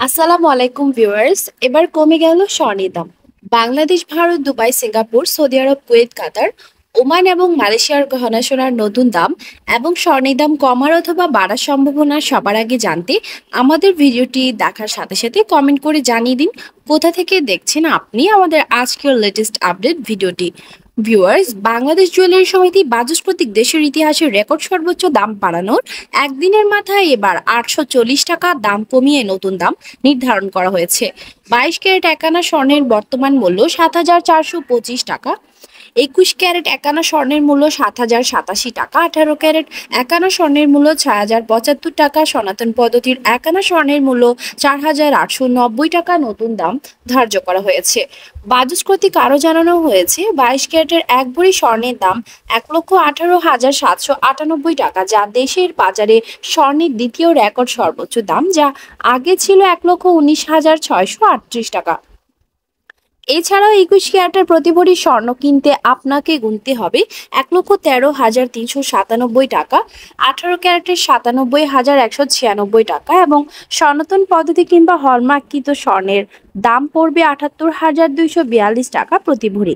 আসসালামু আলাইকুম ভিউয়ার্স। এবার কমে গেল স্বর্ণের দাম। Bangladesh, Bharat, Dubai, Singapore, Saudi আরব, কুয়েত, কাতার, ওমান এবং মালয়েশিয়ার গহনা সোনার নতুন দাম এবং স্বর্ণের দাম কমার অথবা বাড়ার সম্ভাবনা সবার আগে জানতে আমাদের ভিডিওটি দেখার সাথে সাথে কমেন্ট করে জানিয়ে দিন কোথা থেকে দেখছেন আপনি আমাদের আজকের লেটেস্ট আপডেট ভিডিওটি। ভিউয়ার্স, বাংলাদেশ জুয়েলারি সমিতি বাজুস প্রতীক দেশের ইতিহাসে রেকর্ড সর্বোচ্চ দাম বাড়ানোর একদিনের মাথায় এবার 840 টাকা দাম কমিয়ে নতুন দাম নির্ধারণ করা হয়েছে। 22 ক্যারেট 1 আনা স্বর্ণের বর্তমান মূল্য 7,425 টাকা, 21 ক্যারেট 1 আনা স্বর্ণের মূল্য 7,087 টাকা, 18 ক্যারেট 1 আনা স্বর্ণের মূল্য 6,075 টাকা, সনাতন পদ্ধতির 1 আনা স্বর্ণের মূল্য 4,890 টাকা নতুন দাম ধার্য করা হয়েছে। বাজুস কর্তৃক আরও জানানো হয়েছে 22 ক্যারেটের 1 ভরি স্বর্ণের দাম 1,18,798 টাকা, যা দেশের বাজারে স্বর্ণের দ্বিতীয় রেকর্ড সর্বোচ্চ দাম, যা আগে ছিল 1,19,638 টাকা। এছাড়াও 21 ক্যারেটের প্রতি ভরি স্বর্ণ কিনতে আপনাকে গুনতে হবে 1,13,397 টাকা, 18 ক্যারেটের 97,196 টাকা এবং সনাতন পদ্ধতি কিংবা হলমার্কিত স্বর্ণের দাম পড়বে 78,242 টাকা প্রতি ভরি।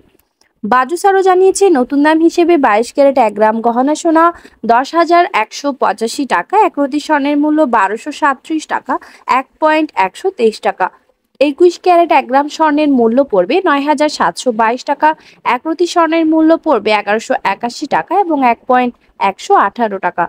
বাজুস আরও জানিয়েছে নতুন দাম হিসেবে 22 ক্যারেট 1 গ্রাম গহনা সোনা 10,185 টাকা, 1 প্রতি স্বর্ণের মূল্য 1,237 টাকা, 1,123 টাকা। 21 ক্যারেট 1 গ্রাম স্বর্ণের মূল্য পড়বে 9,722 টাকা, 1 প্রতি স্বর্ণের মূল্য পড়বে 1,181 টাকা এবং 1,118 টাকা।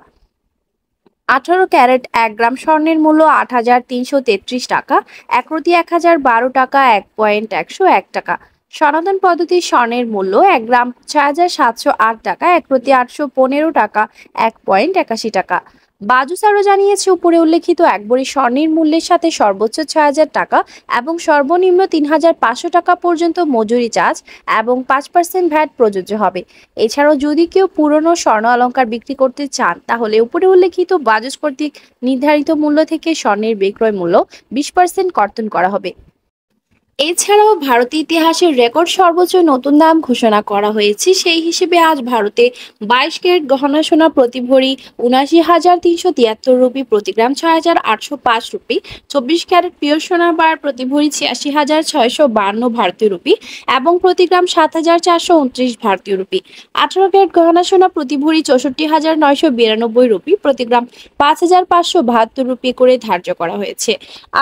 18 ক্যারেট 1 গ্রাম স্বর্ণের মূল্য 8,333 টাকা, 1 প্রতি 1,012 টাকা, 1,101 টাকা। সনাতন পদ্ধতির স্বর্ণের মূল্য 1 গ্রাম 6,708 টাকা, 1 প্রতি 815 টাকা, 1,81 টাকা। বাজুস আরও জানিয়েছে উপরে উল্লেখিত 1 ভরি স্বর্ণের মূল্যের সাথে সর্বোচ্চ 6,000 টাকা এবং সর্বনিম্ন 3,500 টাকা পর্যন্ত মজুরি চার্জ এবং 5% ভ্যাট প্রযোজ্য হবে। এছাড়াও যদি কেউ পুরনো স্বর্ণ অলংকার বিক্রি করতে চান তাহলে উপরে উল্লেখিত বাজুস কর্তৃক নির্ধারিত মূল্য থেকে স্বর্ণের বিক্রয় মূল্য 20% কর্তন করা হবে। এছাড়াও ভারতের ইতিহাসের রেকর্ড সর্বোচ্চ নতুন দাম ঘোষণা করা হয়েছে। সেই হিসেবে আজ ভারতে 22 ক্যারেট গহনা সোনা প্রতি ভরি 79,373 রুপি, প্রতি গ্রাম 6,805 রুপি, 24 ক্যারেট পিওর সোনার বার প্রতি ভরি 86,652 ভারতীয় রুপি এবং প্রতি গ্রাম 7,429 ভারতীয় রুপি, 18 ক্যারেট গহনা সোনা প্রতি ভরি 64,992 রুপি, প্রতি গ্রাম 5,572 রুপি করে ধার্য করা হয়েছে।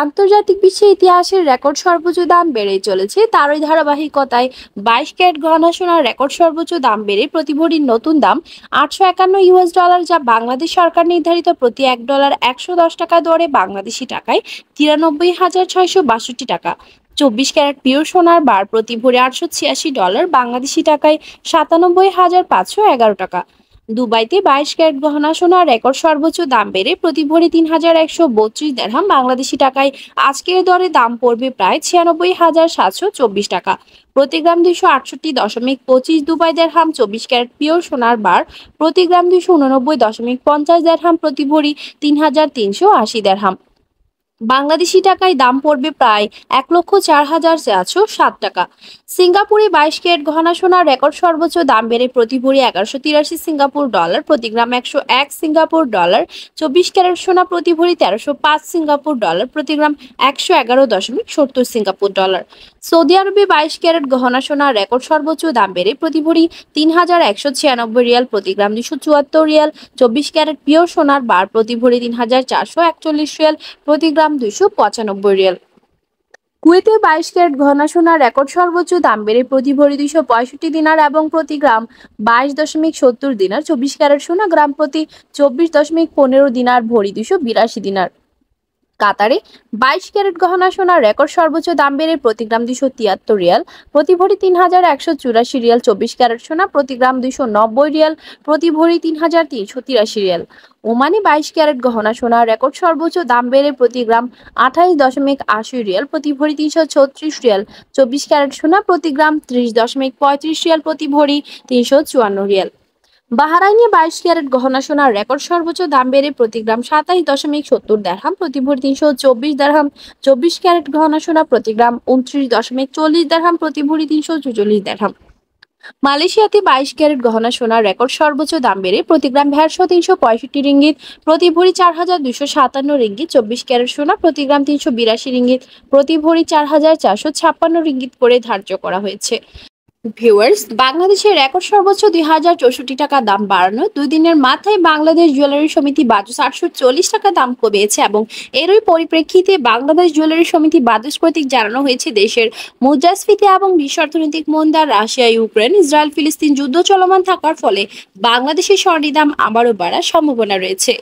আন্তর্জাতিক বিশ্বে ইতিহাসের রেকর্ড সর্বোচ্চ দাম বেড়েই চলেছে। তারই ধারাবাহিকতায় 22 ক্যারেট গহনা সোনার রেকর্ড সর্বোচ্চ দাম বেড়ে প্রতি ভরির নতুন দাম $851, যা বাংলাদেশ সরকার নির্ধারিত প্রতি $1 110 টাকা দরে বাংলাদেশি টাকায় 93,662 টাকা। 24 ক্যারেট পিওর সোনার বার প্রতি ভরি $886, বাংলাদেশি টাকায় 97,511 টাকা। দুবাইতে 22 ক্যারেট গহনা সোনার রেকর্ড সর্বোচ্চ দাম বেড়ে প্রতি ভরি 3,132 দিরহাম, বাংলাদেশি টাকায় আজকের দরে দাম পড়বে প্রায় 96,724 টাকা। প্রতি গ্রাম 268.25 দুবাই দিরহাম। 24 ক্যারেট পিওর সোনার বার প্রতি গ্রাম 289.50 দিরহাম, প্রতি ভরি 3,380 দিরহাম, বাংলাদেশি টাকায় দাম পড়বে প্রায় 1,04,407 টাকা। সিঙ্গাপুরে 22 ক্যারেট গহনা সোনার রেকর্ড সর্বোচ্চ দাম বেড়ে প্রতি ভরি 1,183 সিঙ্গাপুর ডলার, প্রতি গ্রাম 101 সিঙ্গাপুর ডলার। 24 ক্যারেট সোনা প্রতি ভরি 1,305 সিঙ্গাপুর ডলার, প্রতি গ্রাম 111.70 সিঙ্গাপুর ডলার। সৌদি আরবে 22 ক্যারেট গহনা সোনার রেকর্ড সর্বোচ্চ দাম বেড়ে প্রতি ভরি 3,196 রিয়াল, প্রতি গ্রাম 274 রিয়াল। 24 ক্যারেট পিওর সোনার বার প্রতি ভরি 3,441 রিয়াল, প্রতি গ্রাম 295 রিয়াল। কুয়েতে 22 ক্যারেট গহনা সোনার রেকর্ড সর্বোচ্চ দাম বেড়ে প্রতি ভরি 265 দিনার এবং প্রতি গ্রাম 22.70 দিনার। 24 ক্যারেট সোনা গ্রাম প্রতি 24.15 দিনার, ভরি 282 দিনার। কাতারে 22 ক্যারেট গহনা সোনার রেকর্ড সর্বোচ্চ দাম বেড়ে প্রতি গ্রাম 273 রিয়াল, প্রতি ভরি 3,184 রিয়াল। 24 ক্যারেট সোনা প্রতি গ্রাম 290 রিয়াল, প্রতি ভরি 3,383 রিয়াল। ওমানে 22 ক্যারেট গহনা সোনার রেকর্ড সর্বোচ্চ দাম বেড়ে প্রতি গ্রাম 28.80 রিয়াল, প্রতি ভরি 336 রিয়াল। 24 ক্যারেট সোনা প্রতি গ্রাম 30.35 রিয়াল, প্রতি ভরি 354 রিয়াল। বাহরাইনে 22 ক্যারেট গহনা সোনার রেকর্ড সর্বোচ্চ দাম বেড়ে প্রতি গ্রাম 27.70 দিরহাম, প্রতি ভরি 324 দিরহাম। 24 ক্যারেট গহনা সোনা প্রতি গ্রাম 29.40 দিরহাম, প্রতি ভরি 344 দিরহাম। মালয়েশিয়াতে 22 ক্যারেট গহনা সোনার রেকর্ড সর্বোচ্চ দাম বেড়ে প্রতি গ্রাম ভ্যাট সহ 365 রিঙ্গিত, প্রতি ভরি 4257 রিঙ্গিত। 24 ক্যারেট সোনা প্রতি গ্রাম 382 রিঙ্গিত, প্রতি ভরি 4456 রিঙ্গিত করে ধার্য করা হয়েছে। ভিউয়ার্স, বাংলাদেশের রেকর্ড সর্বোচ্চ 2064 টাকা দাম বাড়ানো 2 দিনের মাথায় বাংলাদেশ জুয়েলারি সমিতি বাজুস 840 টাকা দাম কমিয়েছে এবং এরই পরিপ্রেক্ষিতে বাংলাদেশ জুয়েলারি সমিতি বাজুস কর্তৃক জানানো হয়েছে দেশের মুদ্রাস্ফীতি এবং বিশ্ব অর্থনৈতিক মন্দা, রাশিয়া, ইউক্রেন, ইসরায়েল, ফিলিস্তিন যুদ্ধ চলমান থাকার ফলে বাংলাদেশের স্বর্ণের দাম আবারও বাড়ার সম্ভাবনা রয়েছে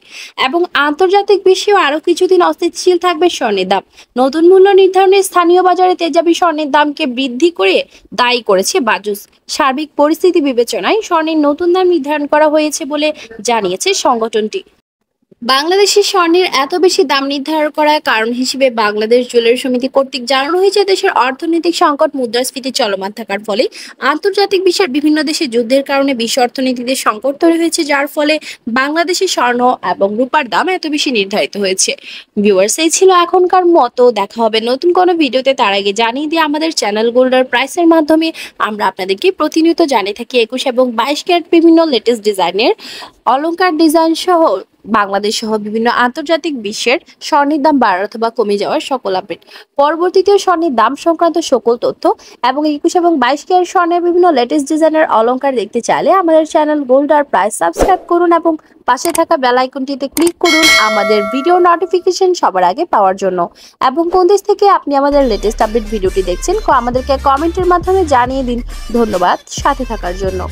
এবং আন্তর্জাতিক বিশ্বেও আরও কিছুদিন অস্থিতিশীল থাকবে স্বর্ণের দাম। নতুন মূল্য নির্ধারণে স্থানীয় বাজারে তেজাবি স্বর্ণের দামকে বৃদ্ধি করে দায়ী করেছে বাজুস। সার্বিক পরিস্থিতি বিবেচনায় স্বর্ণের নতুন দাম নির্ধারণ করা হয়েছে বলে জানিয়েছে সংগঠনটি। বাংলাদেশের স্বর্ণের এত বেশি দাম নির্ধারণ করার কারণ হিসেবে বাংলাদেশ জুয়েলারি সমিতি কর্তৃক জানানো হয়েছে দেশের অর্থনৈতিক সংকট, মুদ্রাস্ফীতি চলমান থাকার ফলে আন্তর্জাতিক বিশ্বের বিভিন্ন দেশে যুদ্ধের কারণে বিশ্ব অর্থনীতিতে সংকট তৈরি হয়েছে, যার ফলে বাংলাদেশের স্বর্ণ এবং রূপার দাম এত বেশি নির্ধারিত হয়েছে। ভিউয়ার্স, এই ছিল এখনকার মতো। দেখা হবে নতুন কোনো ভিডিওতে। তার আগে জানিয়ে দিয়ে আমাদের চ্যানেল গোল্ডার প্রাইসের মাধ্যমে আমরা আপনাদেরকে প্রতিনিয়ত জানিয়ে থাকি 21 এবং 22 ক্যারেট বিভিন্ন লেটেস্ট ডিজাইনের অলংকার ডিজাইন সহ বাংলাদেশ সহ বিভিন্ন আন্তর্জাতিক বিশ্বের স্বর্ণের দাম বাড়ার অথবা কমে যাওয়ার সকল আপডেট, পরবর্তীতে স্বর্ণের দাম সংক্রান্ত সকল তথ্য এবং 21 এবং 22 ক্যারেট স্বর্ণের বিভিন্ন লেটেস্ট ডিজাইনের অলংকার দেখতে চাইলে আমাদের চ্যানেল গোল্ড আর প্রাইস সাবস্ক্রাইব করুন এবং পাশে থাকা বেল আইকনটিতে ক্লিক করুন আমাদের ভিডিও নোটিফিকেশন সবার আগে পাওয়ার জন্য। এবং কোন দেশ থেকে আপনি আমাদের লেটেস্ট আপডেট ভিডিওটি দেখছেন আমাদেরকে কমেন্টের মাধ্যমে জানিয়ে দিন। ধন্যবাদ সাথে থাকার জন্য।